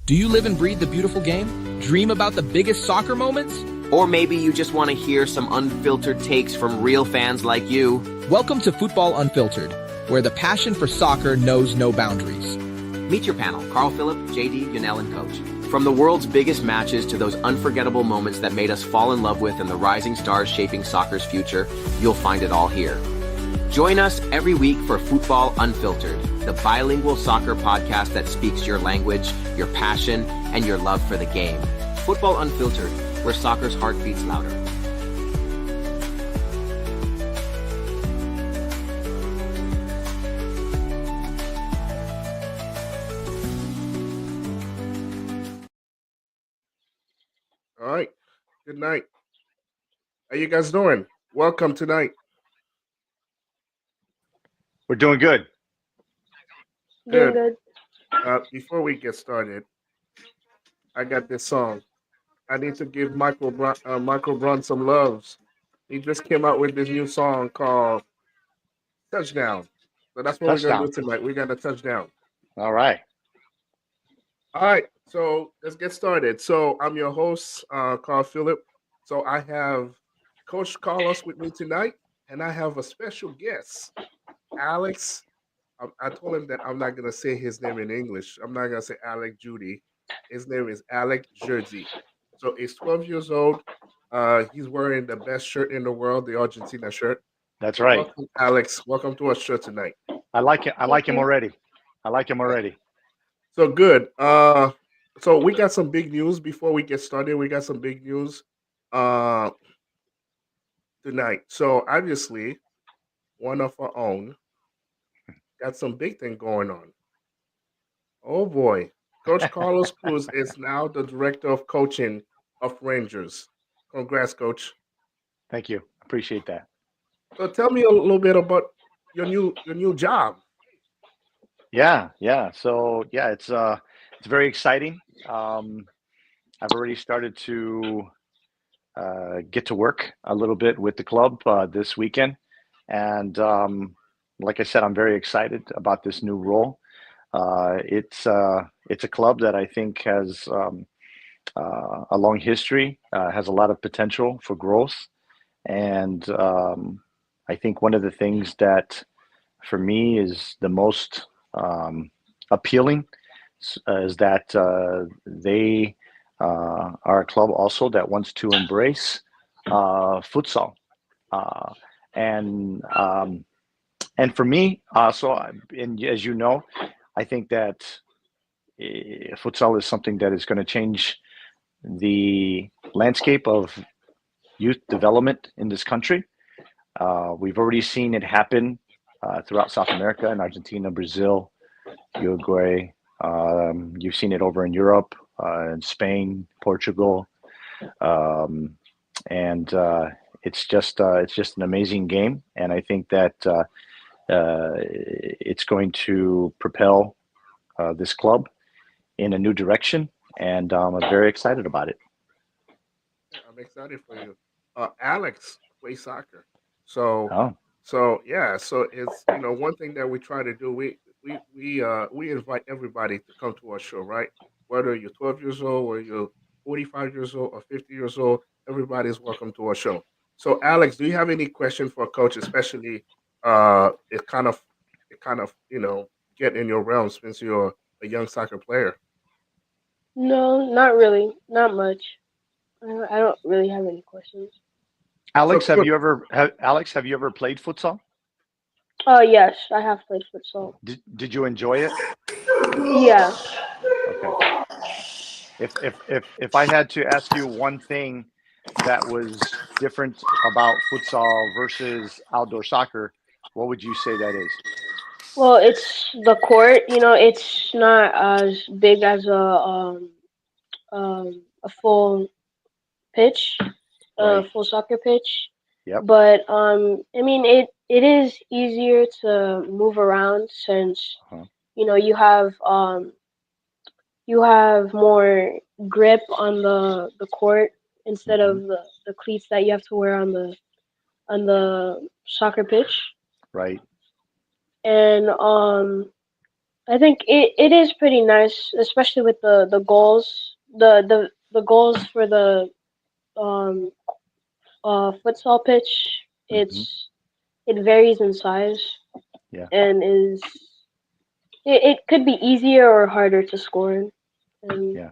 Do you live and breathe the beautiful game? Dream about the biggest soccer moments? Or maybe you just want to hear some unfiltered takes from real fans like you. Welcome to Futbol Unfiltered, where the passion for soccer knows no boundaries. Meet your panel, Carl Phillip, JD, Yanel, and Coach. From the world's biggest matches to those unforgettable moments that made us fall in love with and the rising stars shaping soccer's future, you'll find it all here. Join us every week for Futbol Unfiltered, the bilingual soccer podcast that speaks your language, your passion, and your love for the game. Futbol Unfiltered, where soccer's heart beats louder. All right. Good night. How you guys doing? Welcome tonight. We're doing good. Good. Doing good. Before we get started, I got this song. I need to give Michael Brown some loves. He just came out with this new song called Touchdown. So that's what we're Touchdown. going to do tonight. We got a touchdown. All right. All right. So let's get started. So I'm your host, Carl Phillip. So I have Coach Carlos with me tonight, and I have a special guest, Alex. I told him that I'm not going to say his name in English. I'm not going to say Alec Judy. His name is Alec Jersey. So he's 12 years old. He's wearing the best shirt in the world, the Argentina shirt. That's So right. welcome, Alex. Welcome to our show tonight. I like it. I like him you. already. I like him already. So good. So we got some big news before we get started. We got some big news tonight. So obviously, one of our own got some big thing going on. Oh boy. Coach Carlos Cruz is now the director of coaching of Rangers. Congrats, Coach. Thank you. Appreciate that. So tell me a little bit about your new job. Yeah. So yeah, it's very exciting. I've already started to get to work a little bit with the club this weekend, and like I said, I'm very excited about this new role. It's a club that I think has a long history, has a lot of potential for growth, and I think one of the things that for me is the most appealing is that they are a club also that wants to embrace futsal, and for me, and as you know, I think that futsal is something that is going to change the landscape of youth development in this country. We've already seen it happen throughout South America, in Argentina, Brazil, Uruguay. You've seen it over in Europe, in Spain, Portugal, and it's just an amazing game. And I think that it's going to propel this club in a new direction, and I'm very excited about it. I'm excited for you. Alex plays soccer. So Oh, yeah, so it's one thing that we try to do. We invite everybody to come to our show, right? Whether you're 12 years old or you're 45 years old or 50 years old, everybody's welcome to our show. So Alex, do you have any question for Coach, especially it kind of get in your realm since you're a young soccer player? No, not really. Not much. I don't really have any questions. Alex, So have good. you ever played futsal? Yes, I have played futsal. Did you enjoy it? Yeah. Okay. If I had to ask you one thing that was different about futsal versus outdoor soccer, what would you say that is? Well, it's the court. It's not as big as a full pitch, a Right. full soccer pitch. Yep. But I mean, it is easier to move around since Uh-huh. you have more grip on the court instead Hmm. of the cleats that you have to wear on the soccer pitch. Right. And I think it is pretty nice, especially with the goals, the goals for the um futsal pitch. Hmm. It varies in size Yeah, and it could be easier or harder to score in. And yeah,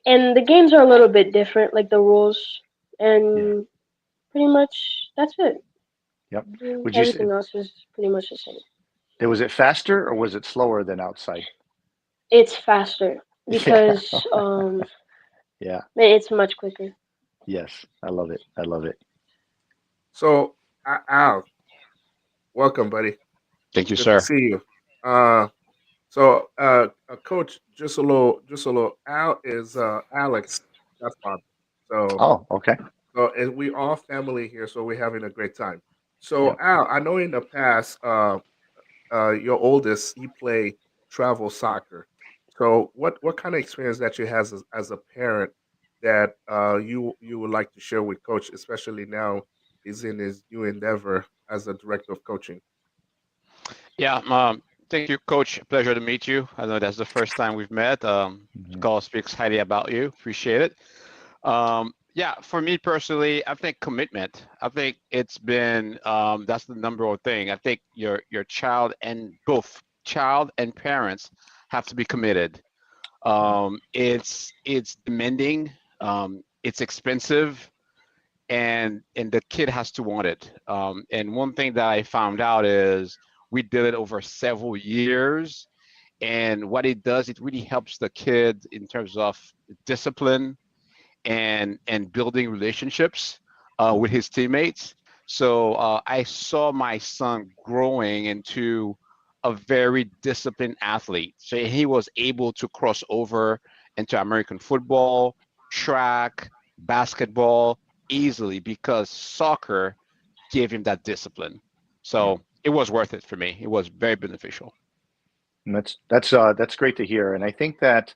and the games are a little bit different, like the rules, yeah. and pretty much that's it. Yep. Would you say Everything else is pretty much the same. was it faster or was it slower than outside? It's faster Yeah, because yeah. it's much quicker. Yes, I love it. I love it. So, Al, welcome, buddy. Thank you, Good to sir. see you. Uh, Coach, just a little. Al is Alex, that's father. So, Oh, okay. and we all family here, so we're having a great time. So, Yep. Al, I know in the past, your oldest, he played travel soccer. So, what kind of experience that you has as a parent that you would like to share with Coach, especially now he's in his new endeavor as a director of coaching. Yeah, thank you, Coach. Pleasure to meet you. I know that's the first time we've met. Hmm. Carl speaks highly about you. Appreciate it. Yeah, for me personally, I think commitment. I think it's been that's the number one thing. I think your child and both child and parents have to be committed. It's demanding. It's expensive, and the kid has to want it. And one thing that I found out is we did it over several years, and what it does, it really helps the kid in terms of discipline and building relationships with his teammates. So I saw my son growing into a very disciplined athlete. So he was able to cross over into American football, track, basketball easily because soccer gave him that discipline. Yeah. So it was worth it for me. It was very beneficial. And that's great to hear. And I think that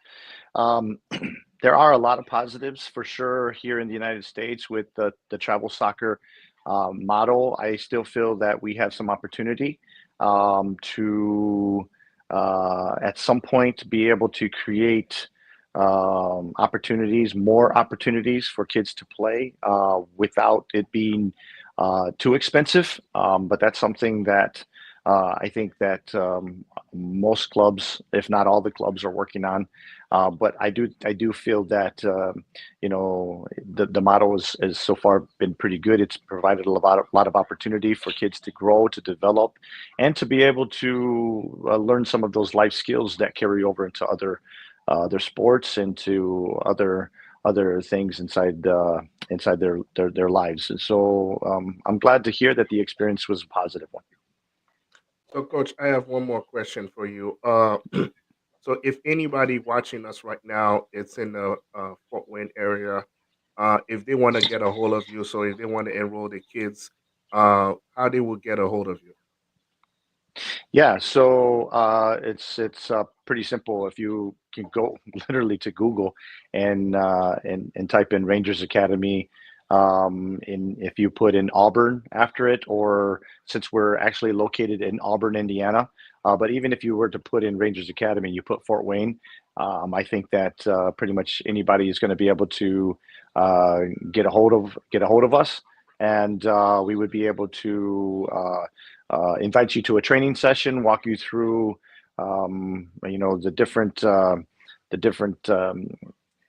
um, there are a lot of positives for sure here in the United States with the travel soccer model. I still feel that we have some opportunity to at some point be able to create opportunities, more opportunities for kids to play without it being too expensive. But that's something that I think that most clubs, if not all the clubs, are working on. But I do feel that the model is so far been pretty good. It's provided a lot of opportunity for kids to grow, to develop, and to be able to learn some of those life skills that carry over into other sports, into other things inside their lives. And so I'm glad to hear that the experience was a positive one. So, Coach, I have one more question for you. So, if anybody watching us right now, it's in the Fort Wayne area, if they want to get a hold of you, so if they want to enroll the kids, how they will get a hold of you? Yeah, so it's pretty simple. If you can go literally to Google and type in Rangers Academy, if you put in Auburn after it, or since we're actually located in Auburn, Indiana, but even if you were to put in Rangers Academy, you put Fort Wayne, I think that pretty much anybody is going to be able to uh, get a hold of us, and we would be able to. Invite you to a training session, walk you through, the different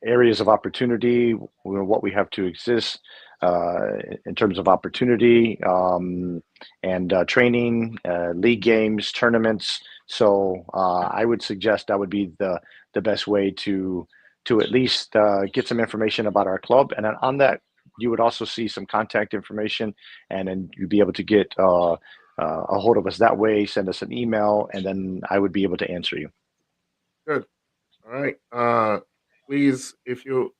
areas of opportunity, what we have to exist in terms of opportunity and training, league games, tournaments. So I would suggest that would be the best way to at least get some information about our club, and then on that you would also see some contact information, and then you'd be able to get a hold of us that way. Send us an email, and then I would be able to answer you. Good. All right. Please, if you're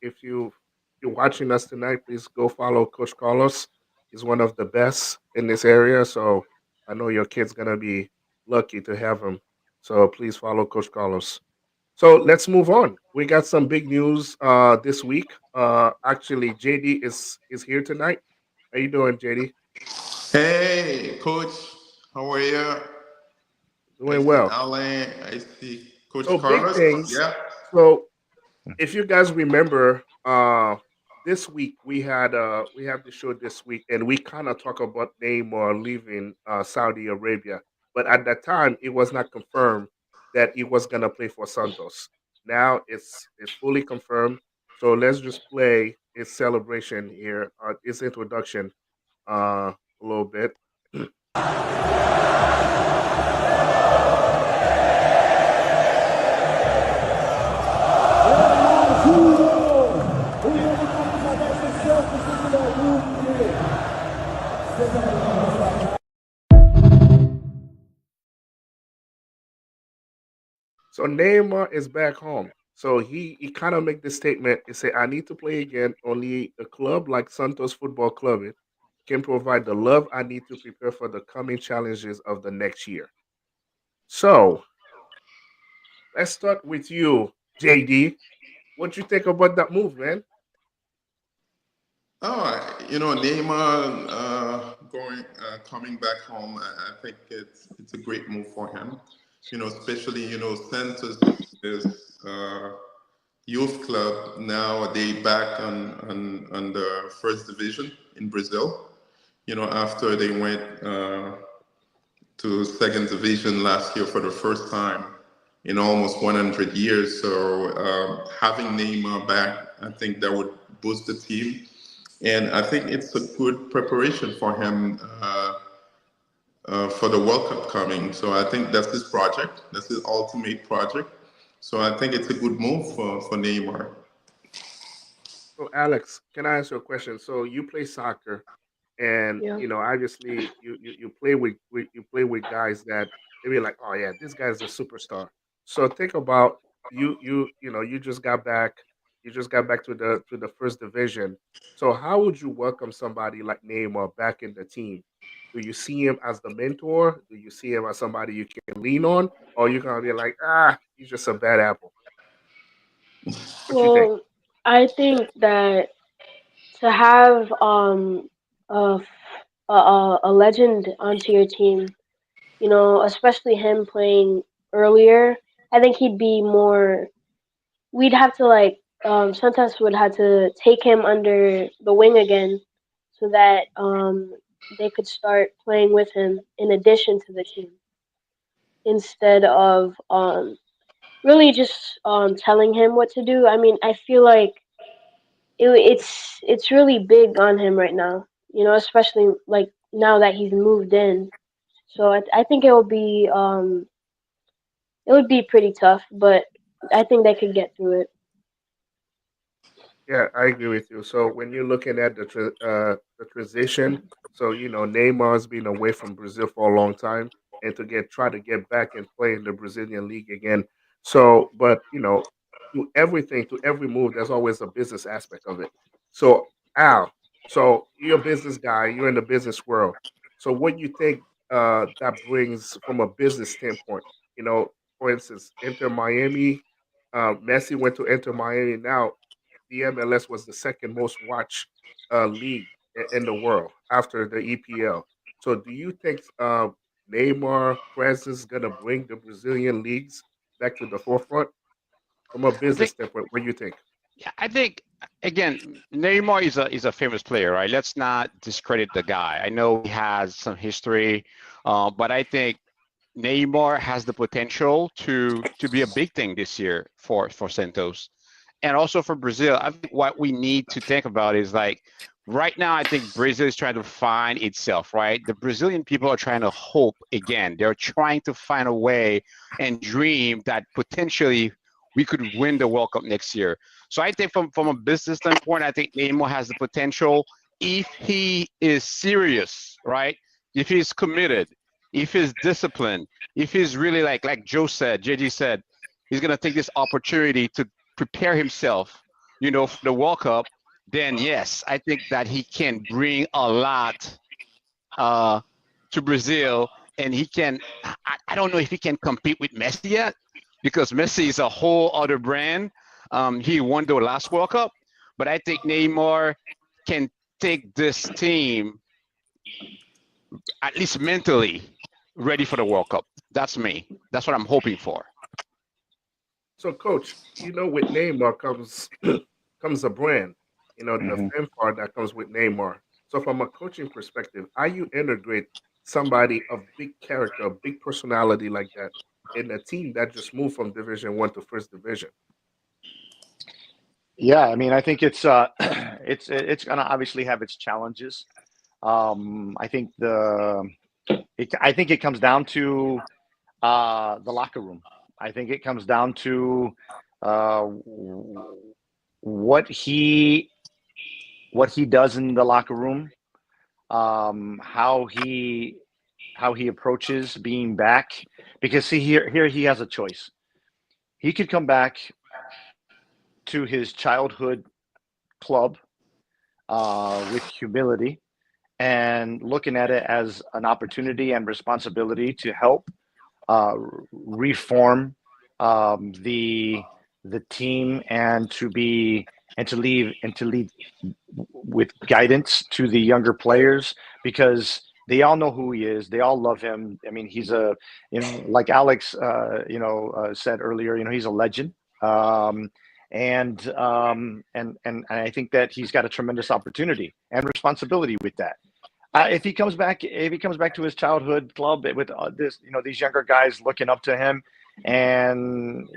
watching us tonight, please go follow Coach Carlos. He's one of the best in this area, so I know your kid's gonna be lucky to have him. So please follow Coach Carlos. So let's move on. We got some big news this week. Actually, JD is here tonight. How you doing, JD? Hey, coach, how are you? I Doing see well. Alain. I see Coach So big Carlos. things. Yeah. So if you guys remember, this week we have the show this week, and we kind of talk about Neymar leaving Saudi Arabia, but at that time it was not confirmed that he was gonna play for Santos. Now it's fully confirmed. So let's just play his celebration here, his introduction, a little bit. So Neymar is back home. So he kind of make this statement. He say, "I need to play again. Only a club like Santos Football Club can provide the love I need to prepare for the coming challenges of the next year." So let's start with you, JD. What you think about that move, man? Oh, Neymar coming back home. I think it's a great move for him. Especially Santos is youth club now. They back on the first division in Brazil. After they went to second division last year for the first time in almost 100 years. So having Neymar back, I think that would boost the team, and I think it's a good preparation for him for the World Cup coming. So I think that's his project. That's his ultimate project. So I think it's a good move for Neymar. So Alex, can I ask you a question? So you play soccer, and Yeah. obviously you play with you play with guys that they be like, oh yeah, this guy's a superstar. So think about you just got back, to the first division. So how would you welcome somebody like Neymar back in the team? Do you see him as the mentor? Do you see him as somebody you can lean on, or you gonna be like, he's just a bad apple? What you think? Well, I think that to have a a legend onto your team, especially him playing earlier, I think he'd be more. We'd have to like sometimes would have to take him under the wing again, so that they could start playing with him in addition to the team instead of really just telling him what to do. I mean, I feel like it's really big on him right now. Especially like now that he's moved in. So I think it would be pretty tough, but I think they could get through it. Yeah, I agree with you. So when you're looking at the transition, so Neymar's been away from Brazil for a long time, and to try to get back and play in the Brazilian league again. So, but to every move, there's always a business aspect of it. So Al, so you're a business guy, you're in the business world. So what do you think that brings from a business standpoint? For instance, Inter Miami, Messi went to Inter Miami. Now the MLS was the second most watched league in the world after the EPL. So, do you think Neymar presence is gonna bring the Brazilian leagues back to the forefront from a I business think standpoint? What do you think? Yeah, I think again, Neymar is a famous player, right? Let's not discredit the guy. I know he has some history, but I think Neymar has the potential to be a big thing this year for Santos, and also for Brazil. I think what we need to think about is like right now. I think Brazil is trying to find itself, right? The Brazilian people are trying to hope again. They're trying to find a way and dream that potentially we could win the World Cup next year. So I think from a business standpoint, I think Neymar has the potential if he is serious, right? If he's committed, if he's disciplined, if he's really like Joe said, JG said, he's gonna take this opportunity to prepare himself, for the World Cup. Then yes, I think that he can bring a lot uh, to Brazil, and he can. I don't know if he can compete with Messi yet, because Messi is a whole other brand. He won the last World Cup, but I think Neymar can take this team at least mentally ready for the World Cup. That's me. That's what I'm hoping for. So, Coach, with Neymar comes comes a brand. The Hmm. fan part that comes with Neymar. So, from a coaching perspective, how you integrate somebody of big character, big personality like that in a team that just moved from Division 1 to First Division? Yeah, I mean, I think it's it's going to obviously have its challenges. I think I think it comes down to the locker room. I think it comes down to uh, what he does in the locker room, how he approaches being back. Because see, here he has a choice. He could come back to his childhood club with humility and looking at it as an opportunity and responsibility to help uh, reform the team and to lead with guidance to the younger players, because they all know who he is. They all love him. I mean, he's like Alex, said earlier, he's a legend. Um, and I think that he's got a tremendous opportunity and responsibility with that. If he comes back to his childhood club with these younger guys looking up to him, and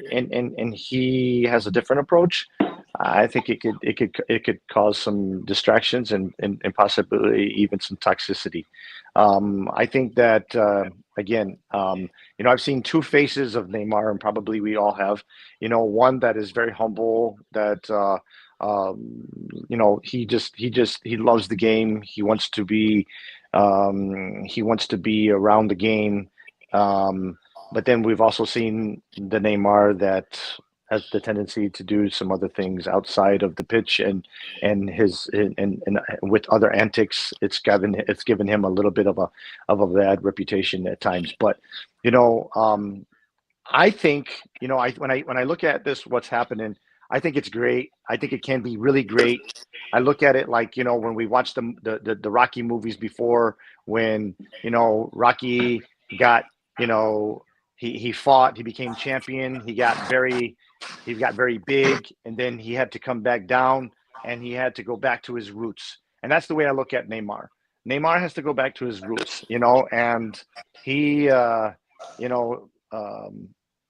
he has a different approach, I think it could cause some distractions and possibly even some toxicity. I think that again, I've seen two faces of Neymar, and probably we all have. One that is very humble, that he loves the game. He wants to be around the game. But then we've also seen the Neymar that has the tendency to do some other things outside of the pitch, and with other antics. It's given him a little bit of a bad reputation at times. But you know, I think, when I look at this, what's happening, I think it's great. I think it can be really great. I look at it like, when we watched the Rocky movies before, when Rocky got, he fought, he became champion, he got very big, and then he had to come back down, and he had to go back to his roots. And that's the way I look at Neymar. Neymar has to go back to his roots, and he you know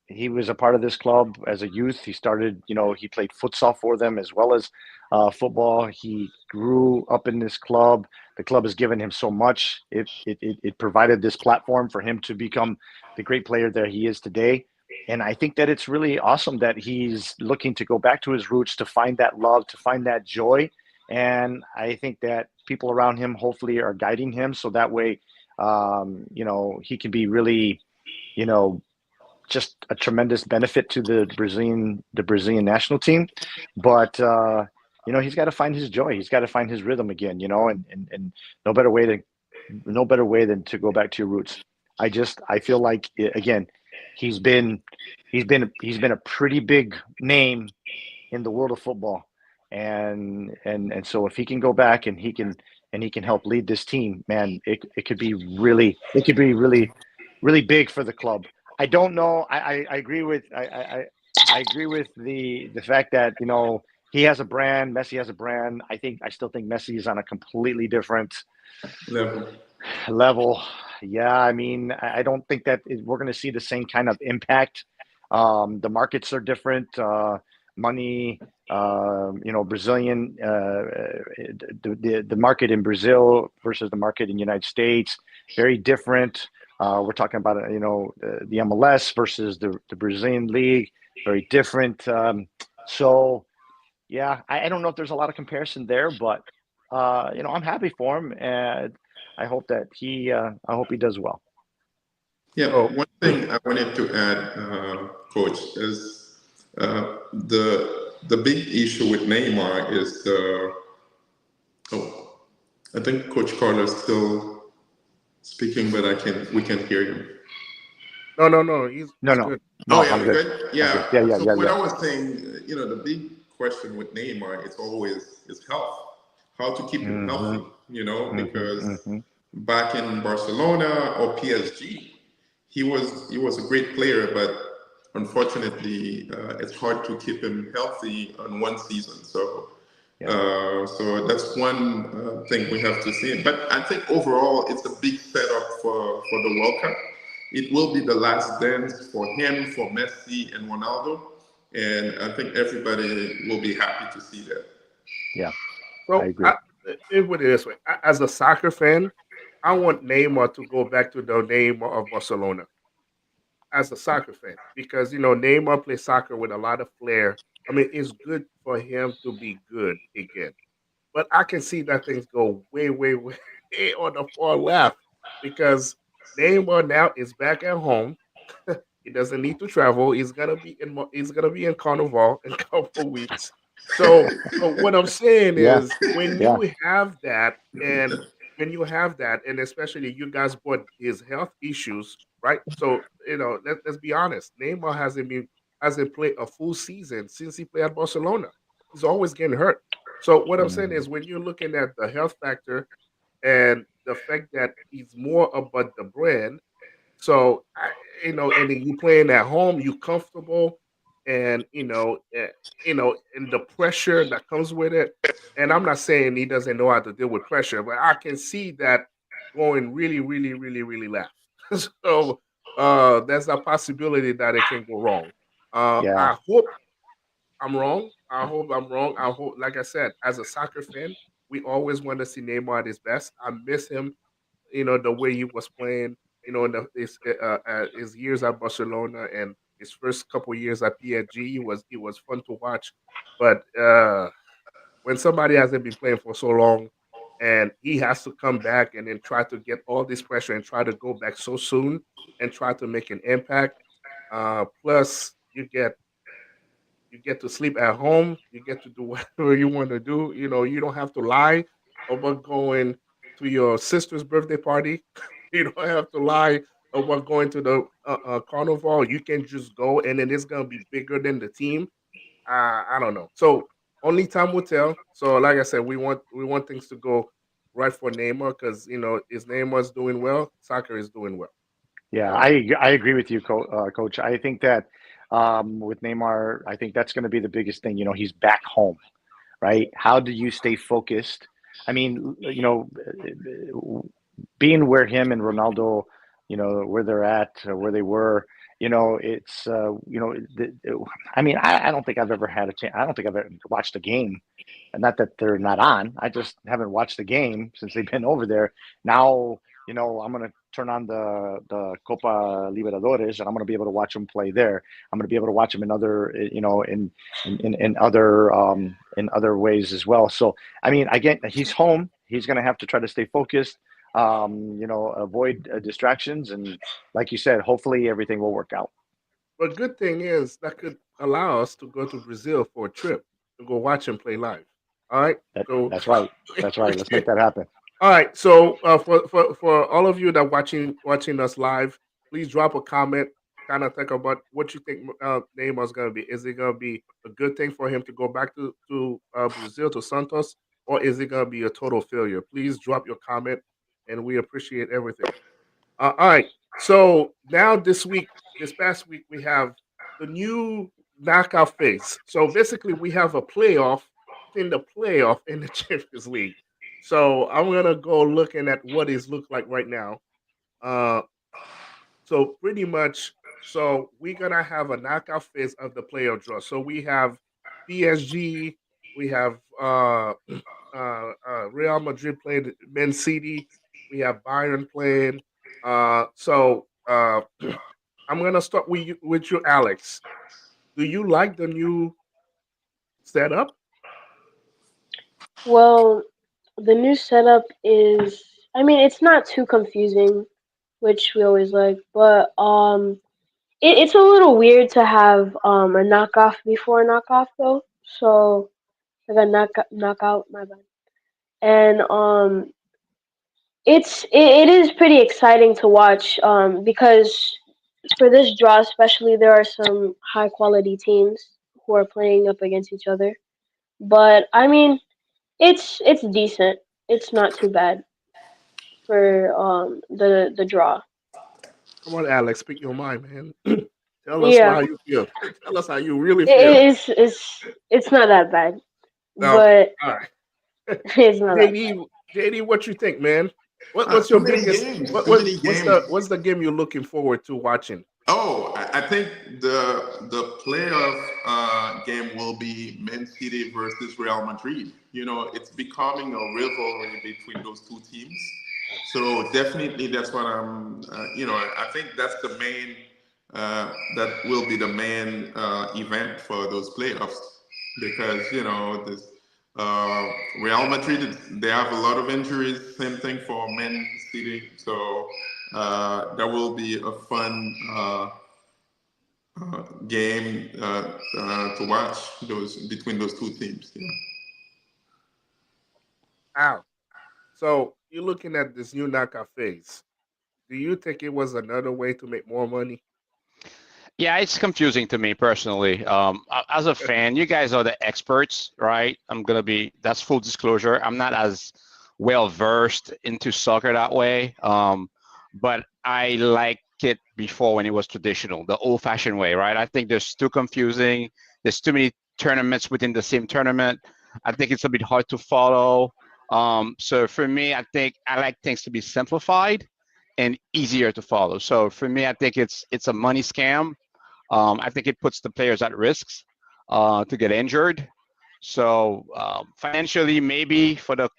he was a part of this club as a youth. He started, he played futsal for them as well as football. He grew up in this club. The club has given him so much. It provided this platform for him to become the great player that he is today. And I think that it's really awesome that he's looking to go back to his roots, to find that love, to find that joy. And I think that people around him hopefully are guiding him, so that way, he can be really, you know, just a tremendous benefit to the Brazilian national team. But he's got to find his joy. He's got to find his rhythm again. And no better way than to go back to your roots. I feel like, again, he's been a pretty big name in the world of football, and so if he can go back and he can help lead this team, man, it could be really really big for the club. I don't know. I agree with I agree with the fact that he has a brand. Messi has a brand. I still think Messi is on a completely different level. level. Yeah, I mean, I don't think that we're going to see the same kind of impact. The markets are different. Money, Brazilian, the market in Brazil versus the market in the United States, very different. We're talking about the MLS versus the Brazilian league, very different. So yeah, I don't know if there's a lot of comparison there, but I'm happy for him, and I hope he does well. Yeah, Oh, one thing I wanted to add, Coach, is the big issue with Neymar is oh, I think Coach Carter's still speaking, but we can hear him. no. He's No, he's no, good. Oh no, yeah, I'm we're good. good. I'm good. Yeah. Yeah, yeah, So yeah, what yeah. I was saying, the big question with Neymar is always his health, how to keep him Mm-hmm, healthy. mm-hmm, Because mm-hmm, back in Barcelona or PSG, he was a great player, but unfortunately, it's hard to keep him healthy on one season. Yeah. So that's one thing we have to see. But I think overall, it's a big setup for the World Cup. It will be the last dance for him, for Messi and Ronaldo, and I think everybody will be happy to see that. Yeah. I So agree. it put it this way: as a soccer fan, I want Neymar to go back to the Neymar of Barcelona as a soccer fan because Neymar plays soccer with a lot of flair. I mean, it's good for him to be good again. But I can see that things go way, way, way on the far left because Neymar now is back at home. He doesn't need to travel. He's gonna be in Carnival in a couple weeks. So what I'm saying Yeah. is when Yeah. you have that and when you have that, and especially you guys brought his health issues, right? So let's be honest. Neymar hasn't played a full season since he played at Barcelona. He's always getting hurt. So what I'm saying Mhm. is when you're looking at the health factor and the fact that he's more about the brand, so and then you playing at home, you comfortable, and and the pressure that comes with it. And I'm not saying he doesn't know how to deal with pressure, but I can see that going really, really, really, really left. So there's a possibility that it can go wrong. Yeah. I hope I'm wrong. I hope I'm wrong. I hope, like I said, as a soccer fan, we always want to see Neymar at his best. I miss him, the way he was playing, in his years at Barcelona and his first couple years at PSG. It was fun to watch, but when somebody hasn't been playing for so long, and he has to come back and then try to get all this pressure and try to go back so soon and try to make an impact. Plus, you get to sleep at home. You get to do whatever you want to do. You don't have to lie about going to your sister's birthday party. You don't have to lie about going to the carnival. You can just go, and then it's gonna be bigger than the team. I don't know. So only time will tell. So like I said, we want things to go right for Neymar because his Neymar's doing well. Soccer is doing well. Yeah, All right. I agree with you, Coach. I think that with Neymar, I think that's going to be the biggest thing. He's back home, right? How do you stay focused? I mean, being where him and Ronaldo, where they're at, where they were, it's, I mean, I don't think I've ever had a chance. I don't think I've ever watched a game, and not that they're not on. I just haven't watched the game since they've been over there. Now, I'm gonna turn on the Copa Libertadores, and I'm gonna be able to watch them play there. I'm gonna be able to watch them in other, in other ways as well. So, I mean, again, he's home. He's gonna have to try to stay focused. Avoid distractions, and like you said, hopefully everything will work out. But good thing is that could allow us to go to Brazil for a trip to go watch him play live. All right. So That's right. That's right. Let's okay. make that happen. All right. So for all of you that watching us live, please drop a comment. Kind of think about what you think Neymar's gonna be. Is it gonna be a good thing for him to go back to Brazil to Santos, or is it gonna be a total failure? Please drop your comment, and we appreciate everything. All right. So now this past week, we have the new knockout phase. So basically, we have a playoff in the playoff in the Champions League. So I'm gonna go looking at what is look like right now. Uh, so pretty much, so we're gonna have a knockout phase of the playoff draw. So we have PSG, we have Real Madrid playing Man City, we have Bayern playing. So I'm gonna start with you, Alex. Do you like the new setup? Well, the new setup is, I mean, it's not too confusing, which we always like, but it's a little weird to have a knockoff before a knockoff though. So like a knockout, my bad. And it is pretty exciting to watch because for this draw especially there are some high quality teams who are playing up against each other. But I mean, it's decent. It's not too bad for the draw. Come on, Alex, speak your mind, man. Tell us Yeah, how you feel. Tell us how you really feel. it's not that bad, Okay, but all right. it's not that bad. JD, what you think, man? What's Too your many biggest? games. Too many games. What's the game you're looking forward to watching? Oh, I think the playoff game will be Man City versus Real Madrid. You know, it's becoming a rivalry between those two teams. So definitely, that's what I'm. I think that's the main. That will be the main event for those playoffs because this uh, Real Madrid, they have a lot of injuries. Same thing for Man City. So that will be a fun game to watch those between those two teams. Yeah. Out. So you're looking at this new knockout phase. Do you think it was another way to make more money? Yeah, it's confusing to me personally. As a fan, you guys are the experts, right? That's full disclosure. I'm not as well versed into soccer that way. But I like it before when it was traditional, the old fashioned way, right? I think there's too confusing. There's too many tournaments within the same tournament. I think it's a bit hard to follow. So for me, I think I like things to be simplified and easier to follow. So for me, I think it's a money scam. I think it puts the players at risks to get injured. So financially, maybe for the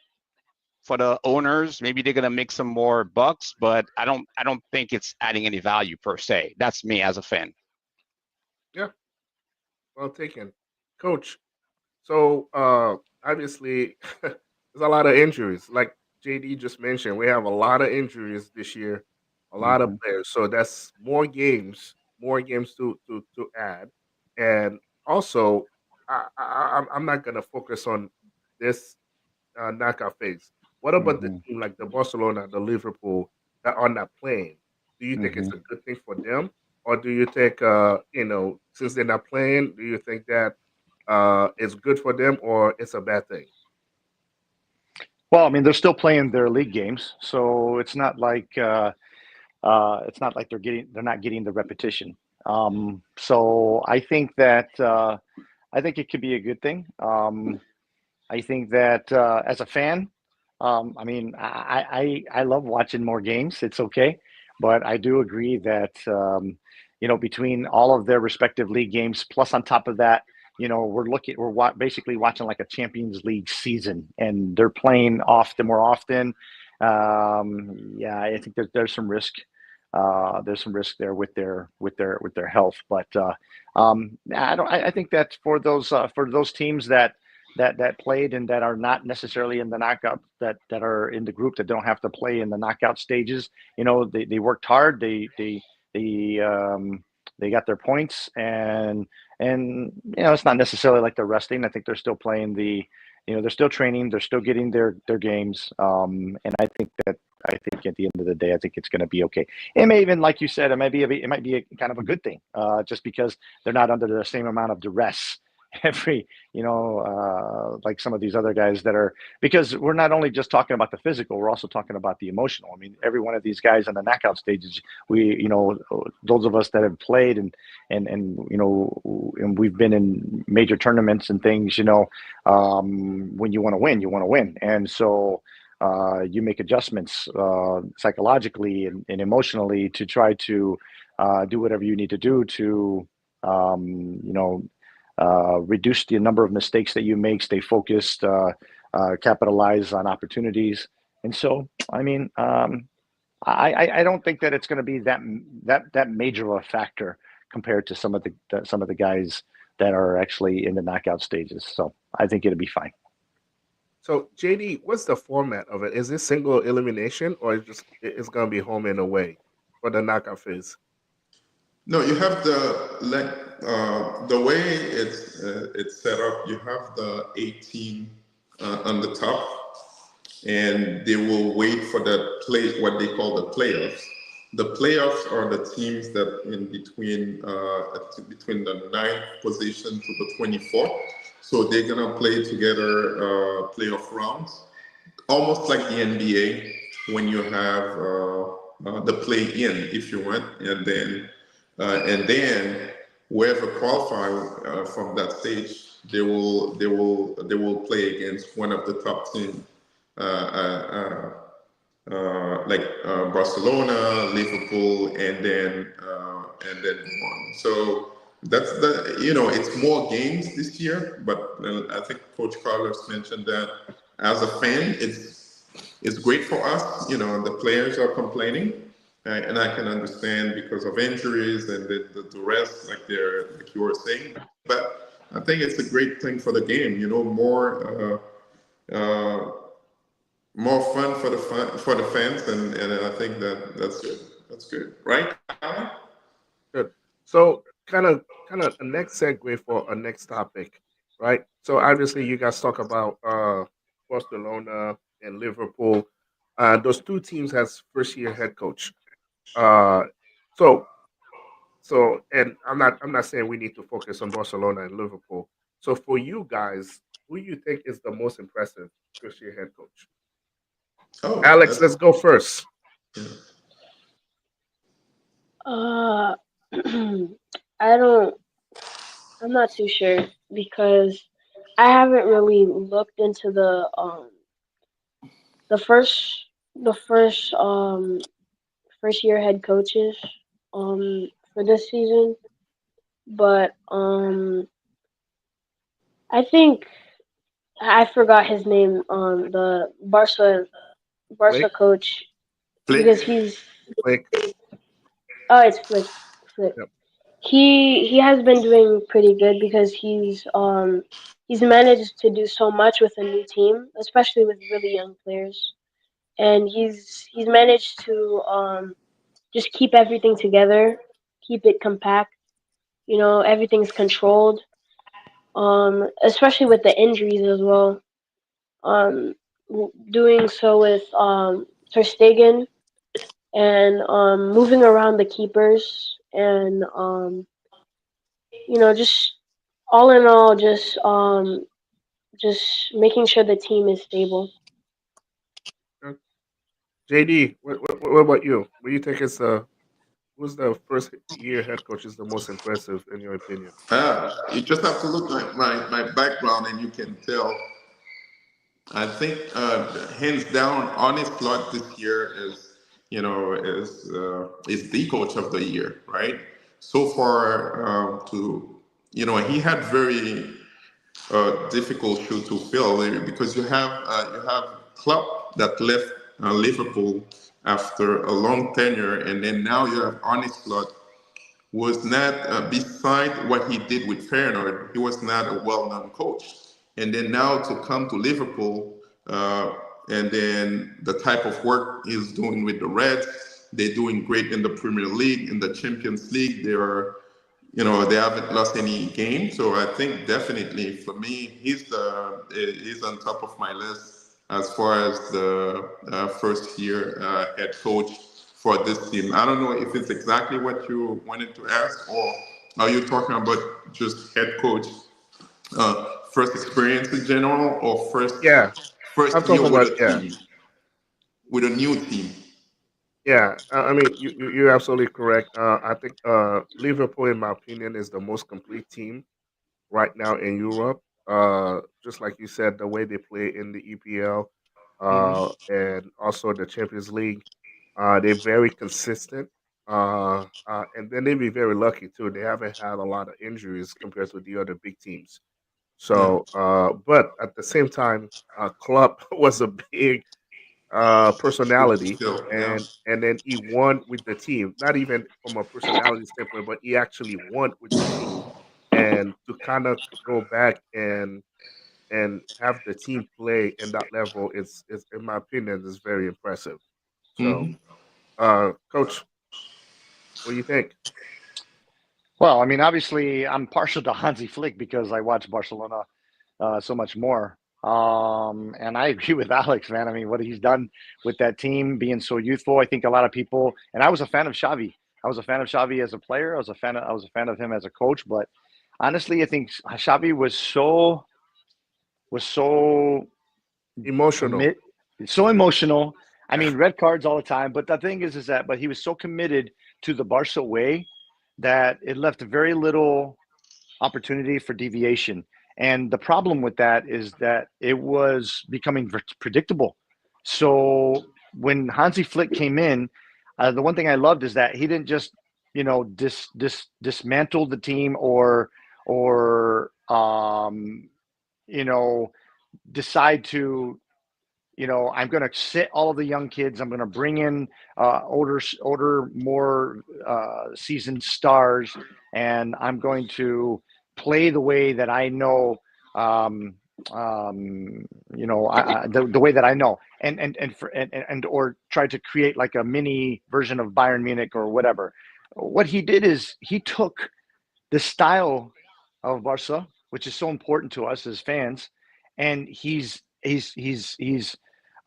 owners, maybe they're gonna make some more bucks, but I don't think it's adding any value per se. That's me as a fan. Yeah, well taken, Coach. So obviously, there's a lot of injuries. Like JD just mentioned, we have a lot of injuries this year, a lot of Hmm. players. So that's more games to add. And also, I'm not gonna focus on this knockout phase. What about the Hmm. team like the Barcelona, the Liverpool that are not playing? Do you think Hmm. it's a good thing for them, or do you think since they're not playing, do you think that it's good for them or it's a bad thing? Well, I mean, they're still playing their league games, so it's not like they're not getting the repetition. So I think it could be a good thing. I think that as a fan, I mean, I love watching more games. It's okay, but I do agree that between all of their respective league games, plus on top of that, basically watching like a Champions League season, and they're playing more often. Yeah, I think there's some risk. There's some risk there with their health, but I don't. I think that for those teams that played and that are not necessarily in the knockout that are in the group that don't have to play in the knockout stages. They worked hard. They they got their points, and it's not necessarily like they're resting. I think they're still playing they're still training. They're still getting their games. And I think at the end of the day, I think it's going to be okay. It may even, like you said, it might be a kind of a good thing, just because they're not under the same amount of duress every like some of these other guys that are, because we're not only just talking about the physical, we're also talking about the emotional. I mean, every one of these guys in the knockout stages, those of us that have played and we've been in major tournaments and things, when you want to win, you want to win. And so you make adjustments psychologically and emotionally to try to do whatever you need to do to reduce the number of mistakes that you make, stay focused, capitalize on opportunities. And so, I mean, I don't think that it's going to be that major of a factor compared to some of the guys that are actually in the knockout stages. So I think it'll be fine. So JD, what's the format of it? Is it single elimination or it's gonna be home and away for the knockout phase? No, you have the way it's set up. You have the 18 on the top, and they will wait for what they call the playoffs. The playoffs are the teams that in between the ninth position to the 24th. So they're gonna play together playoff rounds, almost like the NBA when you have the play-in, if you want, and then whoever qualify from that stage, they will play against one of the top teams, uh, uh, like Barcelona, Liverpool, and then one. So that's it's more games this year, but I think Coach Carlos mentioned that as a fan, it's great for us. The players are complaining, and I can understand because of injuries and the rest, like you were saying. But I think it's a great thing for the game. More fun for the fans, and I think that's good. That's good, right, Alan? Good. So kind of a next segue for a next topic, right? So obviously you guys talk about Barcelona and Liverpool. Those two teams has first year head coach. Uh, so and I'm not saying we need to focus on Barcelona and Liverpool. So for you guys, who you think is the most impressive first year head coach? Oh, Alex, that's let's go first. yeah. Uh, I don't. I'm not too sure because I haven't really looked into the first year head coaches for this season, but I think I forgot his name the Barca Blake, coach because Flick. he's Blake. it's Flick. Yep. He has been doing pretty good because he's managed to do so much with a new team, especially with really young players, and he's managed to just keep everything together, keep it compact. Everything's controlled. Especially with the injuries as well. Doing so with Ter Stegen and moving around the keepers and just all in all, just making sure the team is stable. JD, what about you? What do you think is who's the first year head coach is the most impressive in your opinion? You just have to look at my background, and you can tell. I think hands down, honest slot this year is the coach of the year, right? So far, he had very difficult shoe to fill because you have Klopp that left Liverpool after a long tenure, and then now you have Arne Slot was not beside what he did with Feyenoord. He was not a well-known coach, and then now to come to Liverpool, and then the type of work he's doing with the Reds, they're doing great in the Premier League, in the Champions League. They haven't lost any game. So I think definitely for me, he's on top of my list as far as the first year head coach for this team. I don't know if it's exactly what you wanted to ask, or are you talking about just head coach first experience in general, or first Yeah, I'm first year talking with about a yeah, team, with a new team? yeah. I mean, you're absolutely correct. I think Liverpool, in my opinion, is the most complete team right now in Europe. Just like you said, the way they play in the EPL, Hmm. and also the Champions League, they're very consistent. And then they be very lucky too. They haven't had a lot of injuries compared to the other big teams. Yeah. So, but at the same time, Klopp was a big personality, Still, yeah. and then he won with the team. Not even from a personality standpoint, but he actually won with the team. And to kind of go back and have the team play in that level is in my opinion is very impressive. So, Hmm. Coach, what do you think? Well, I mean, obviously, I'm partial to Hansi Flick because I watch Barcelona so much more. And I agree with Alex, man. I mean, what he's done with that team, being so youthful. I think a lot of people, and I was a fan of Xavi. I was a fan of Xavi as a player. I was a fan of him as a coach. But honestly, I think Xavi was so Emotional. mid, so emotional. I mean, red cards all the time. But the thing is that but he was so committed to the Barca way that it left very little opportunity for deviation. And the problem with that is that it was becoming predictable. So when Hansi Flick came in, the one thing I loved is that he didn't just dismantle the team or you know decide to I'm going to sit all of the young kids. I'm going to bring in older, more seasoned stars, and I'm going to play the way that I know. The way that I know, and or try to create like a mini version of Bayern Munich or whatever. What he did is he took the style of Barca, which is so important to us as fans, and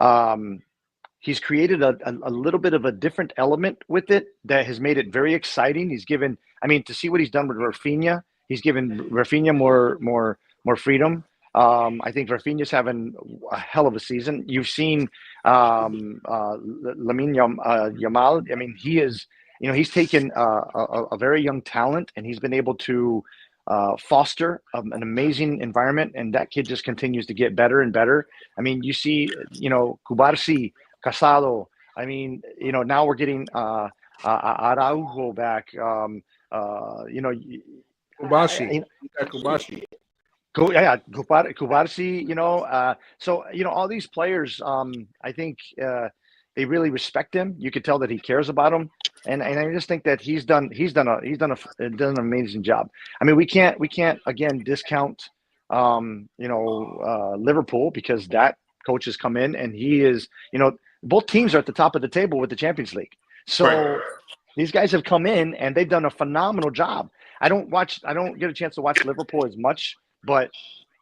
um, he's created a little bit of a different element with it that has made it very exciting. He's given, I mean, to see what he's done with Rafinha, he's given Rafinha more freedom. I think Rafinha's having a hell of a season. You've seen Lamine Yamal. I mean, he is, he's taken a very young talent and he's been able to foster an amazing environment, and that kid just continues to get better and better. I mean, you see, Kubarsi, Casado. I mean, now we're getting Araujo back. Kubashi. Kubashi. Kubarsi. So all these players. I think they really respect him. You could tell that he cares about him, and I just think that he's done an amazing job. I mean, we can't again discount Liverpool, because that coach has come in and he is both teams are at the top of the table with the Champions League. So Right. these guys have come in and they've done a phenomenal job. I don't get a chance to watch Liverpool as much, but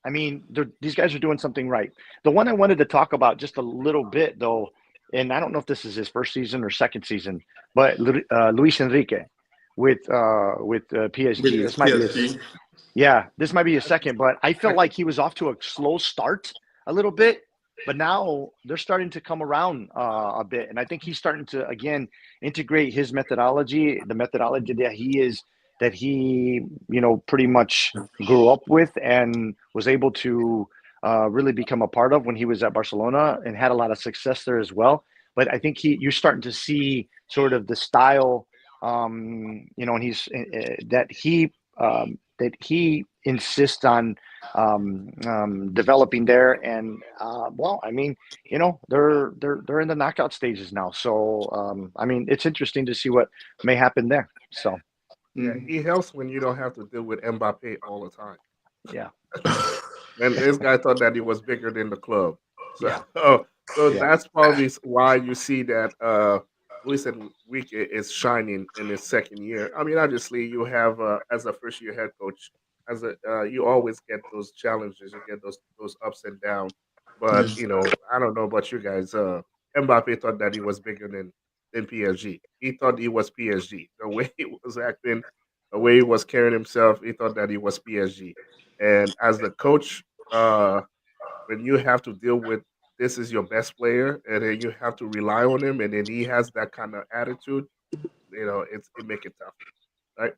I mean, these guys are doing something right. The one I wanted to talk about just a little bit, though, and I don't know if this is his first season or second season, but Luis Enrique with PSG. With This might PSG. this might be a second, but I felt like he was off to a slow start a little bit, but now they're starting to come around a bit, and I think he's starting to again integrate his methodology, the methodology that he pretty much grew up with and was able to really become a part of when he was at Barcelona, and had a lot of success there as well. But I think you're starting to see sort of the style, and he's that he insists on developing there. And I mean, they're in the knockout stages now. So I mean, it's interesting to see what may happen there. So. Yeah, he helps when you don't have to deal with Mbappe all the time. Yeah. And this guy thought that he was bigger than the club. So, Yeah. so Yeah. that's probably why you see that Luis Enrique is shining in his second year. I mean, obviously, you have as a first year head coach, you always get those challenges, you get those ups and downs. But Yes. I don't know about you guys. Mbappe thought that he was bigger than PSG. He thought he was PSG. The way he was acting, the way he was carrying himself, he thought that he was PSG. And as the coach, uh, when you have to deal with this is your best player, and then you have to rely on him, and then he has that kind of attitude, it make it tough, right?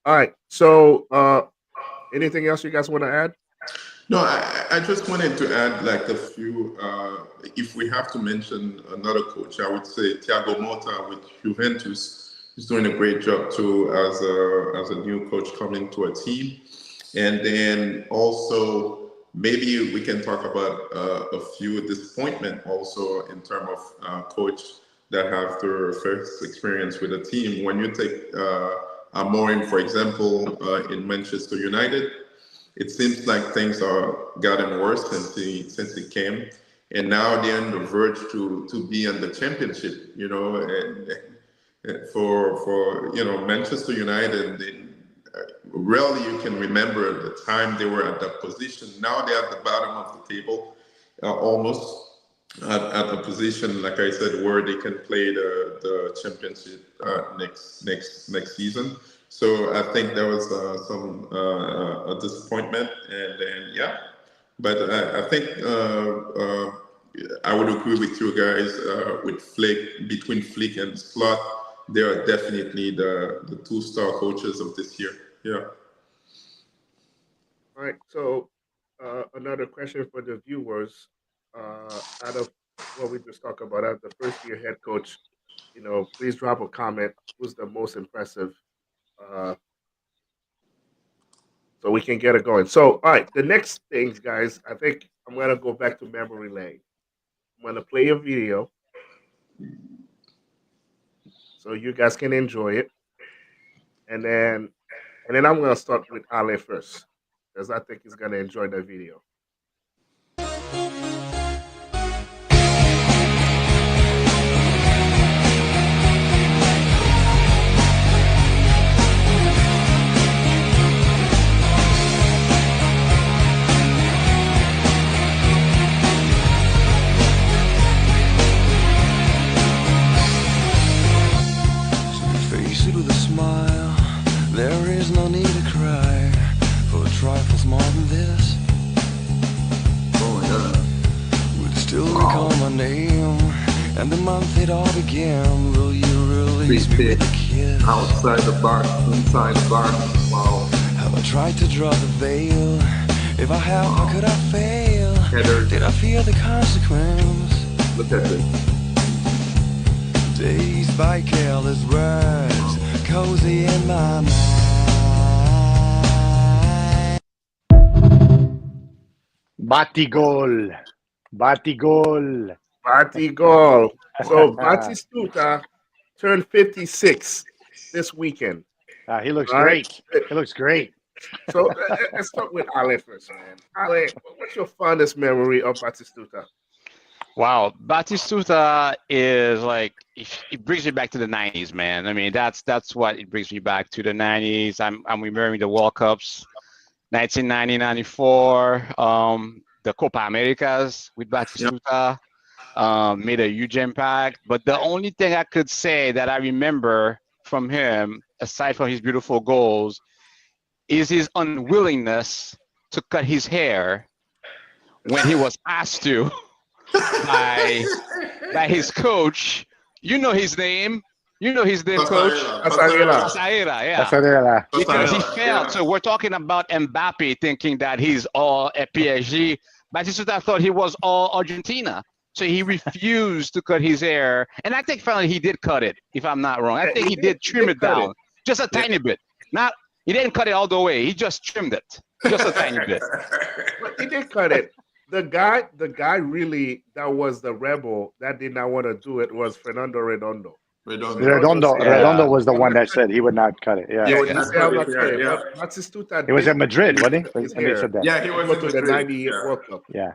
All right. So, anything else you guys want to add? No, I just wanted to add like a few. If we have to mention another coach, I would say Thiago Motta with Juventus is doing a great job too as a new coach coming to a team. And then also maybe we can talk about a few disappointment also in terms of coach that have their first experience with a team. When you take Amorim, for example, in Manchester United, it seems like things are gotten worse since he came, and now they're on the verge to be in the championship. And for Manchester United, rarely you can remember the time they were at that position. Now they're at the bottom of the table, almost at a position, like I said, where they can play the championship next season. So I think there was some a disappointment, and then yeah, but I think I would agree with you guys. With Flick, between Flick and Slot, they are definitely the two-star coaches of this year. Yeah. All right. So another question for the viewers. Out of what we just talked about, as the first year head coach, please drop a comment. Who's the most impressive? Uh, so we can get it going. So, all right, the next things, guys, I think I'm gonna go back to memory lane. I'm gonna play a video so you guys can enjoy it, and then I'm gonna start with Ale first because I think he's gonna enjoy the video. Face it with a smile. There is no need to cry for trifles more than this. Oh my God. Would still recall my name and the month it all began. Will you release me with a kiss? Outside the box, inside the box. Wow. Have I tried to draw the veil? If I have, how could I fail? Heather, Did I fear the consequence? look at this. Dazed by careless words, cozy in my mind. Batigol. Batigol. Batigol. So Batistuta turned 56 this weekend. He looks All right. great. He looks great. So let's start with Ale first, man. Ale, what's your fondest memory of Batistuta? Wow, Batistuta is like it brings me back to the '90s, man. I mean, that's what it brings me back to the '90s. I'm remembering the World Cups, 1990, 94, the Copa Americas with Batistuta, made a huge impact. But the only thing I could say that I remember from him, aside from his beautiful goals, is his unwillingness to cut his hair when he was asked to. by his coach. You know his name. Coach. Pasarela. Pasarela, yeah. Pasarela. Because he Pasarela, failed. yeah. So we're talking about Mbappe thinking that he's all at PSG. Batistuta thought he was all Argentina. So he refused to cut his hair. And I think finally he did cut it, if I'm not wrong. I think he did trim it down. Just a tiny bit. He didn't cut it all the way. He just trimmed it. Just a tiny bit. But he did cut it. The guy really that was the rebel that did not want to do it was Fernando Redondo. Redondo was the one that said he would not cut it. Yeah. Yeah, He said, "I'm not cutting it." But Batistuta He was did at Madrid, wasn't he? his When they hair said that. Yeah, he was go in to the Madrid. 98 Yeah. World Cup. Yeah.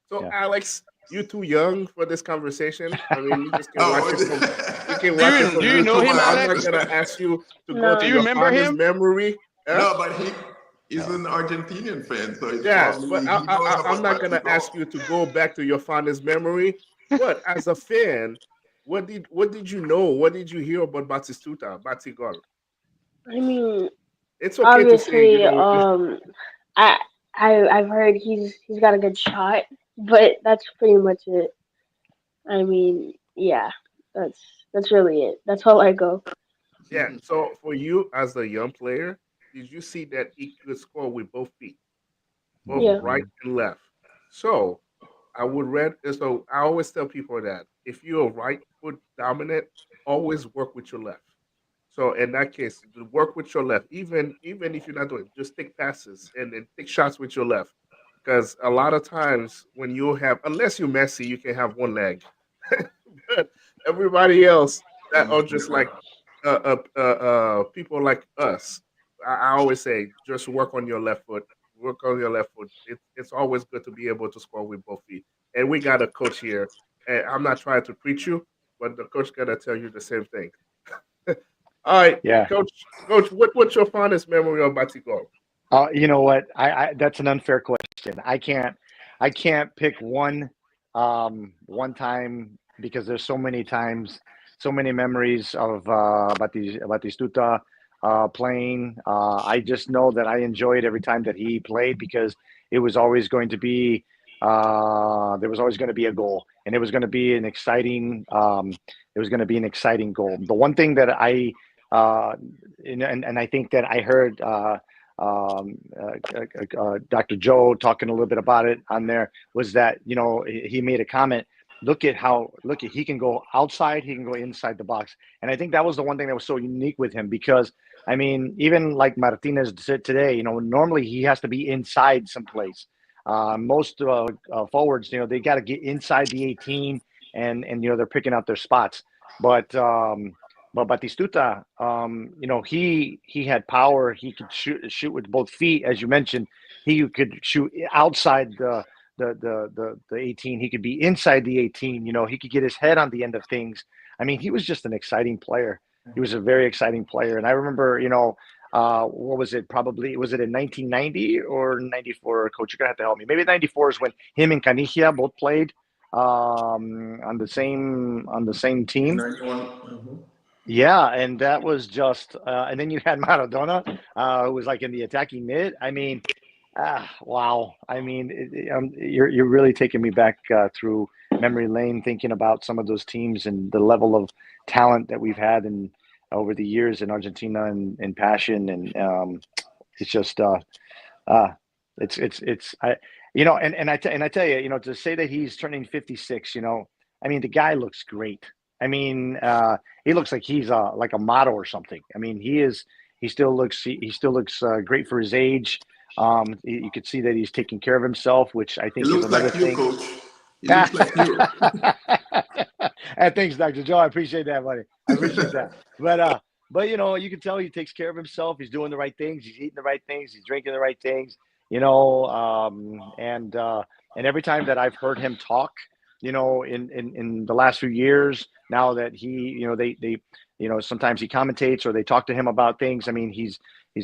So Yeah. Alex, you too young for this conversation. I mean, you just can Oh, watch it from you can Do watch you- it from do you know YouTube. him, I'm Alex? not gonna ask you to No. go to Do you your remember fondest him? memory. No, but he's an Argentinian fan, so it's Yeah, probably, but he knows about I'm not gonna Batistuta. ask you to go back to your fondest memory. But as a fan, what did you know? What did you hear about Batistuta, Batigol? I mean, It's okay to say, obviously, I've heard he's got a good shot, but that's pretty much it. I mean, yeah, that's really it. That's all I go. yeah. So for you as a young player, did you see that he could score with both feet, both Yeah. right and left? So so I always tell people that if you're right foot dominant, always work with your left. So in that case, work with your left, even if you're not doing, just take passes and then take shots with your left. Because a lot of times when you have, unless you're Messi, you can have one leg. But everybody else that are just like people like us, I always say just work on your left foot. Work on your left foot. It's always good to be able to score with both feet. And we got a coach here, and I'm not trying to preach you, but the coach gotta tell you the same thing. All right, Yeah. coach. What's your fondest memory of Batigol? You know what? I that's an unfair question. I can't pick one time because there's so many times, so many memories of Batistuta playing. I just know that I enjoyed every time that he played because it was always going to be there was always going to be a goal, and it was going to be an exciting. It was going to be an exciting goal. The one thing that uh, and I think that I heard Dr. Joe talking a little bit about it on there was that he made a comment. Look at he can go outside, he can go inside the box, and I think that was the one thing that was so unique with him because I mean, even like Martinez said today, normally he has to be inside someplace. Most forwards, they got to get inside the 18, and they're picking out their spots. But Batistuta, he had power. He could shoot with both feet, as you mentioned. He could shoot outside the 18. He could be inside the 18. He could get his head on the end of things. I mean, he was just an exciting player. He was a very exciting player, and I remember, what was it? Probably was it in 1990 or 94? Coach, you're gonna have to help me. Maybe 94 is when him and Canigia both played on the same In team. 91. Mhm. Yeah, and that was just, and then you had Maradona, who was like in the attacking mid. I mean, wow. I mean, you're really taking me back through memory lane, thinking about some of those teams and the level of talent that we've had in over the years in Argentina and passion, and it's just uh, it's and I tell you, to say that he's turning 56, I mean, the guy looks great. I mean, he looks like he's like a model or something. I mean, he is. He still looks great for his age. You could see that he's taking care of himself, which I He think is looks another like you, thing. coach. He And looks like you. thanks, Dr. Joe. I appreciate that, buddy. I appreciate that. But you can tell he takes care of himself. He's doing the right things. He's eating the right things. He's drinking the right things. And every time that I've heard him talk, in the last few years, now that sometimes he commentates or they talk to him about things. I mean, he's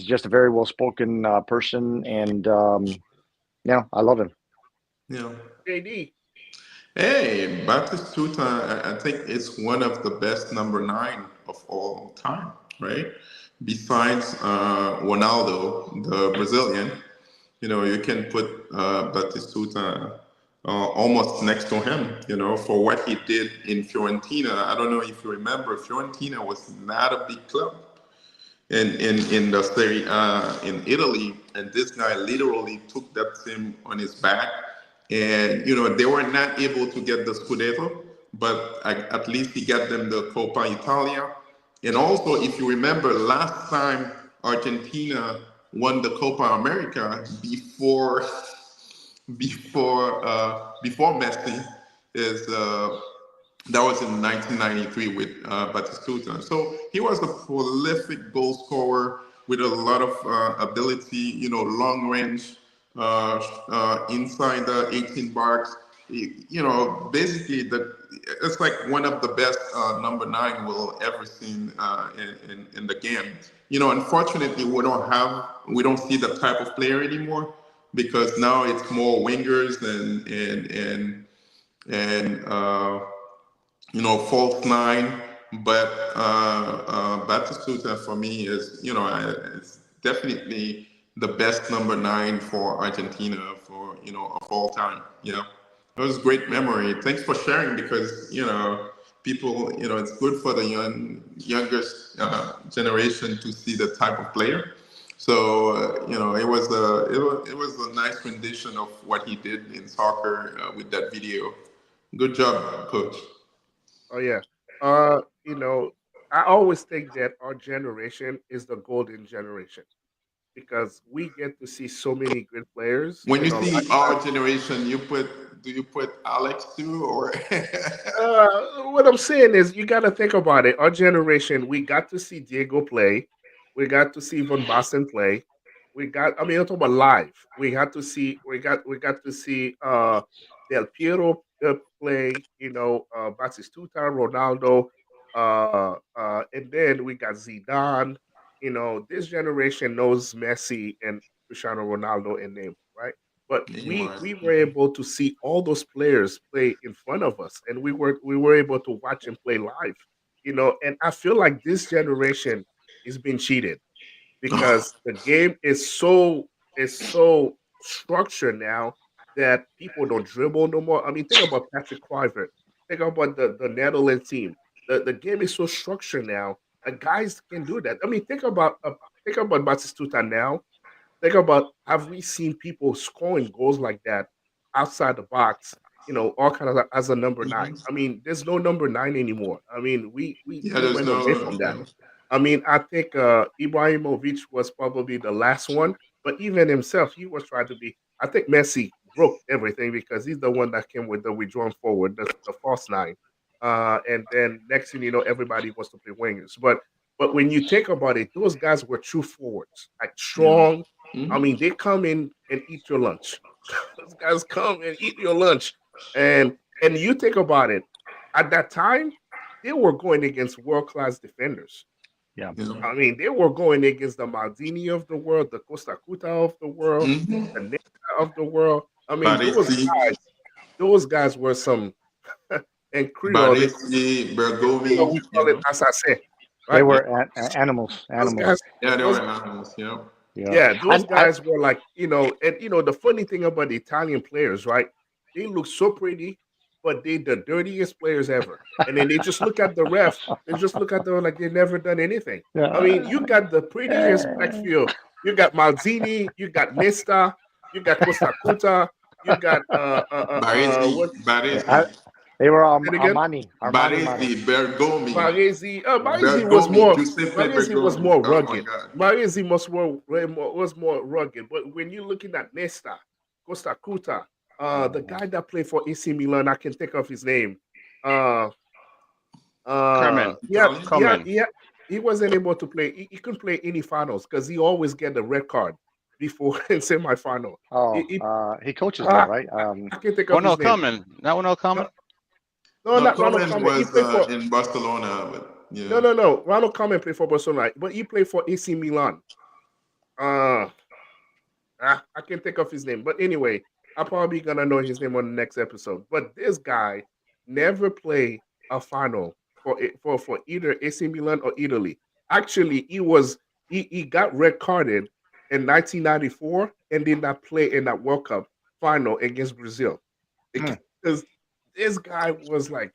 just a very well spoken person, and I love him. Yeah. JD. Hey, Batistuta, I think it's one of the best number nine of all time, right? Besides Ronaldo, the Brazilian, you can put Batistuta almost next to him, for what he did in Fiorentina. I don't know if you remember, Fiorentina was not a big club in the Serie A in Italy, and this guy literally took that team on his back, and they were not able to get the Scudetto, but at least he got them the Coppa Italia, and also if you remember last time Argentina won the Copa America before Messi is that was in 1993 with Batistuta. So he was a prolific goal scorer with a lot of ability, long range, inside the 18 box. Basically, it's like one of the best number nine we'll ever seen in the game. Unfortunately, we don't see that type of player anymore because now it's more wingers and false nine. But Batistuta for me is definitely the best number nine for Argentina for of all time. It was great memory. Thanks for sharing because people it's good for the youngest generation to see the type of player. So it was a nice rendition of what he did in soccer with that video. Good job, coach. Oh yeah. Uh, you know, I always think that our generation is the golden generation because we get to see so many great players When in you our see lifetime. our generation, do you put Alex too, or What I'm saying is, you got to think about it. Our generation, we got to see Diego play, we got to see Von Basten play. I mean, I'm talking about live. We got to see Del Piero play. Batistuta, Ronaldo, and then we got Zidane. This generation knows Messi and Cristiano Ronaldo and Neymar, right? But we Neymar? we were able to see all those players play in front of us, and we were able to watch them play live. And I feel like this generation is being cheated because the game is so structured now that people don't dribble no more. I mean, think about Patrick Kluivert. Think about the Netherlands team. The game is so structured now. Guys can do that. I mean, think about Batistuta now. Think about, have we seen people scoring goals like that outside the box? All kind of as a number nine. I mean, there's no number nine anymore. I mean, Yeah, we there's went away no. from that. Yeah. I mean, I think Ibrahimovic was probably the last one, but even himself, he was trying to be. I think Messi broke everything because he's the one that came with the withdrawn forward, the false nine. And then next thing you know, everybody wants to play wingers. But when you think about it, those guys were true forwards, like Yeah. strong. I Mhm. mean, they come in and eat your lunch. Those guys come and eat your lunch, and you think about it. At that time, they were going against world class defenders. Yeah. Yeah. I mean, they were going against the Maldini of the world, the Costa Cuta of the world, Mm-hmm. the Nesta of the world. I mean, Baresi, those guys were some in Creole. Baresi, In Creole, Bergomi. we You call it know. assassin, They right? were animals. Those Animals. guys, Yeah, they were those animals. You know. Yeah. yeah, those I guys were like, and the funny thing about the Italian players, right? They look so pretty, but they the dirtiest players ever. And then they just look at the ref, they just look at them like they've never done anything. I mean, yeah. you got the prettiest backfield. You got Malzini, you got Nesta, you got Costa Cuta, you got Baresi, what I, Baresi, they were and again? Armani models. Baresi, Bergomi, Baresi. Bergomi, Giuseppe Baresi was Bergomi. more Oh my rugged. God. Baresi was more rugged. But when you're looking at Nesta, Costa Cuta, the guy that played for AC Milan, I can think of his name. Uh, Kerman. yeah, Italian? yeah, Kerman. yeah. He wasn't able to play. He couldn't play any finals because he always get the red card before in semifinal. Oh, He, he coaches now, ah, right? I can't think of his Ronald name. Koeman. Not Ronald Koeman? No, no, No, not Ronald Coleman Koeman. He was played for in Barcelona, but no, yeah. no, no. Ronald Koeman played for Barcelona, but he played for AC Milan. Uh, I can't think of his name. But anyway, I'm probably gonna know his name on the next episode. But this guy never played a final for either AC Milan or Italy. Actually, he got red carded in 1994 and did not play in that World Cup final against Brazil Hmm. because this guy was like,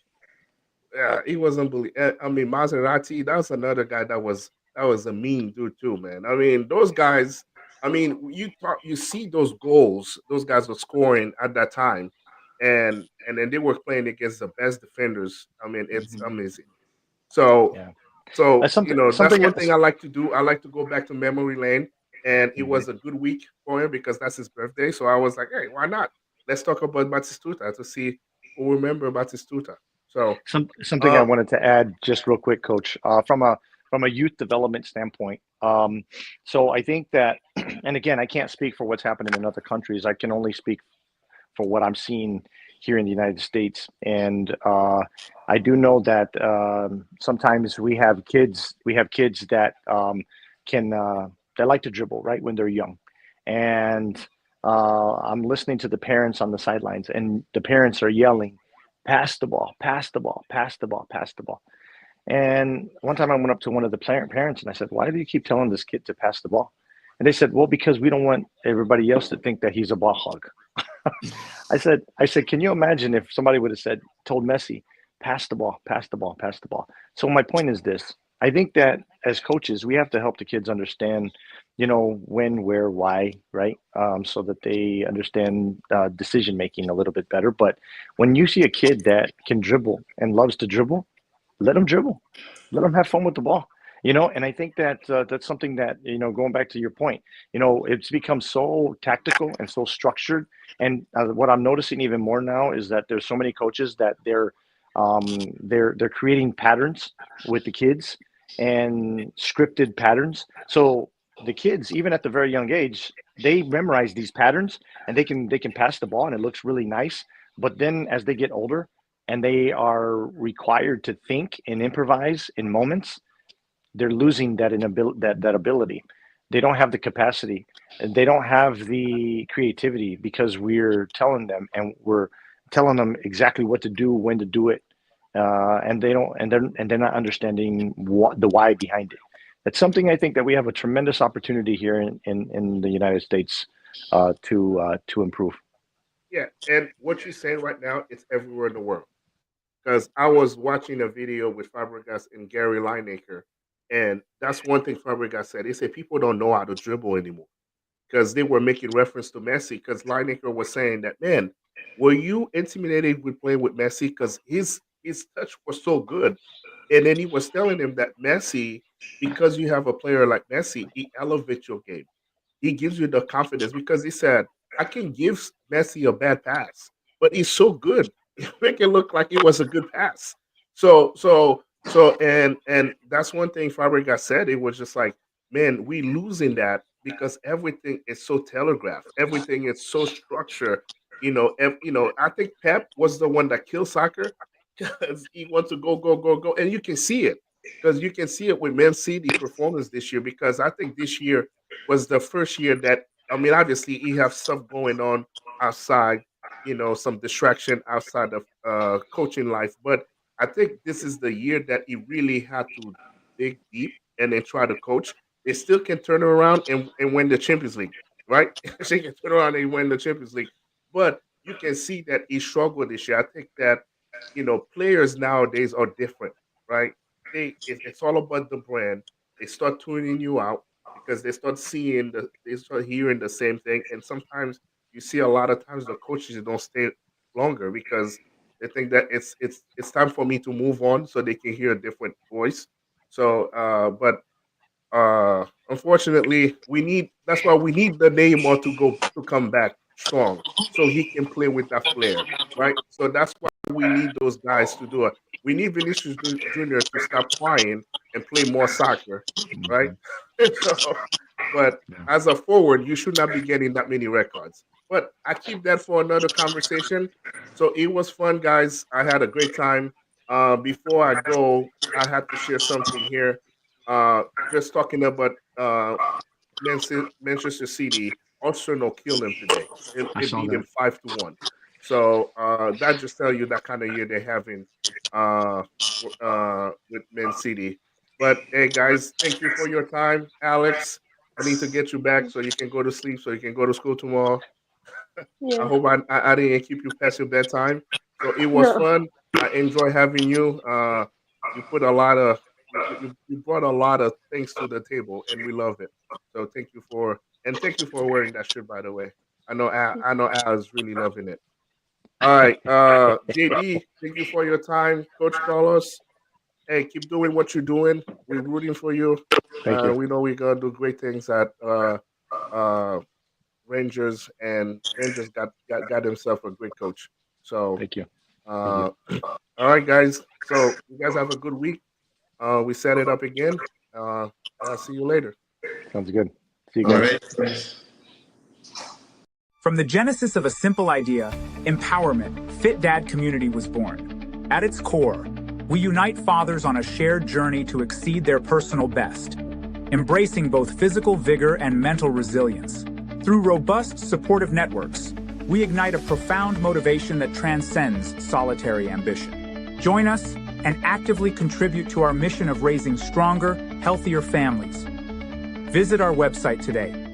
yeah, he was unbelievable. I mean, Maserati, that's another guy that was a mean dude too, man. I mean, those guys. I mean, you see those goals those guys were scoring at that time, and then they were playing against the best defenders. I mean, it's Mhm. amazing. So Yeah. so That's something. that's Something. one thing I like to do. I like to go back to memory lane, and it Mhm. was a good week for him because that's his birthday. So I was like, hey, why not? Let's talk about Batistuta to see who remember Batistuta. So. Something I Uh, wanted to add just real quick, Coach, from a youth development standpoint. So I think that, and again, I can't speak for what's happening in other countries. I can only speak for what I'm seeing here in the United States. And I do know that sometimes we have kids that can that like to dribble right when they're young, and I'm listening to the parents on the sidelines, and the parents are yelling, "Pass the ball, pass the ball, pass the ball, pass the ball." And one time I went up to one of the parents and I said, "Why do you keep telling this kid to pass the ball?" And they said, "Well, because we don't want everybody else to think that he's a ball hog." I said, can you imagine if somebody would have told Messi, pass the ball, pass the ball, pass the ball. So my point is this. I think that as coaches, we have to help the kids understand, when, where, why, right? So that they understand decision making a little bit better. But when you see a kid that can dribble and loves to dribble, let them dribble, let them have fun with the ball. And I think that that's something that, going back to your point, it's become so tactical and so structured. And what I'm noticing even more now is that there's so many coaches that they're creating patterns with the kids and scripted patterns. So the kids, even at the very young age, they memorize these patterns and they can pass the ball and it looks really nice. But then as they get older and they are required to think and improvise in moments, they're losing that ability. They don't have the capacity, and they don't have the creativity because we're telling them and we're telling them exactly what to do, when to do it, and they don't, and they're not understanding what the why behind it. That's something I think that we have a tremendous opportunity here in the United States to improve. Yeah, and what you're saying right now, it's everywhere in the world. Because I was watching a video with Fabregas and Gary Lineker, and that's one thing Fabregas said. He said people don't know how to dribble anymore because they were making reference to Messi. Because Lineker was saying that, man, were you intimidated with playing with Messi? Because his touch was so good, and then he was telling him that Messi, because you have a player like Messi, he elevates your game. He gives you the confidence because he said, I can give Messi a bad pass, but he's so good. You make it look like it was a good pass. And that's one thing Fabregas said. It was just like, man, we losing that because everything is so telegraphed. Everything is so structured. I think Pep was the one that killed soccer because he wants to go, go, go, go. And you can see it because you can see it with Man City performance this year because I think this year was the first year that, I mean, obviously he have stuff going on outside, some distraction outside of coaching life. But I think this is the year that he really had to dig deep and then try to coach. They still can turn it around and win the Champions League, right? They can turn around and win the Champions League. But you can see that he struggled this year. I think that, players nowadays are different, right? It's all about the brand. They start tuning you out because they start hearing the same thing. And sometimes you see a lot of times the coaches don't stay longer because they think that it's time for me to move on so they can hear a different voice. So but unfortunately, that's why we need the Neymar to come back strong, so he can play with that flair, right? So that's why we need those guys to do it. We need Vinicius Junior to stop crying and play more soccer, right? So, but Yeah. as a forward, you should not be getting that many records. But I keep that for another conversation. So it was fun, guys. I had a great time. Before I go, I had to share something here. Uh, just talking about Manchester City, Arsenal killed them today. I They saw beat that. them 5-1. So that just tell you that kind of year they're having uh, with Man City. But hey, guys, thank you for your time, Alex. I need to get you back so you can go to sleep, so you can go to school tomorrow. I Yeah. hope I didn't keep you past your bedtime. So it was No. fun. I enjoy having you. You put a lot of you brought a lot of things to the table, and we love it. So thank you for wearing that shirt, by the way. I know Al is really loving it. All right, JD, thank you for your time, Coach Carlos. Hey, keep doing what you're doing. We're rooting for you. Thank you. We know we're gonna do great things at uh, Rangers, and Rangers got himself a great coach. So, Thank you. Thank you. uh, all right, guys. So you guys have a good week. We set it up again. Uh, I'll see you later. Sounds good. See you All guys. right. From the genesis of a simple idea, empowerment, Fit Dad Community was born. At its core, we unite fathers on a shared journey to exceed their personal best, embracing both physical vigor and mental resilience. Through robust, supportive networks, we ignite a profound motivation that transcends solitary ambition. Join us and actively contribute to our mission of raising stronger, healthier families. Visit our website today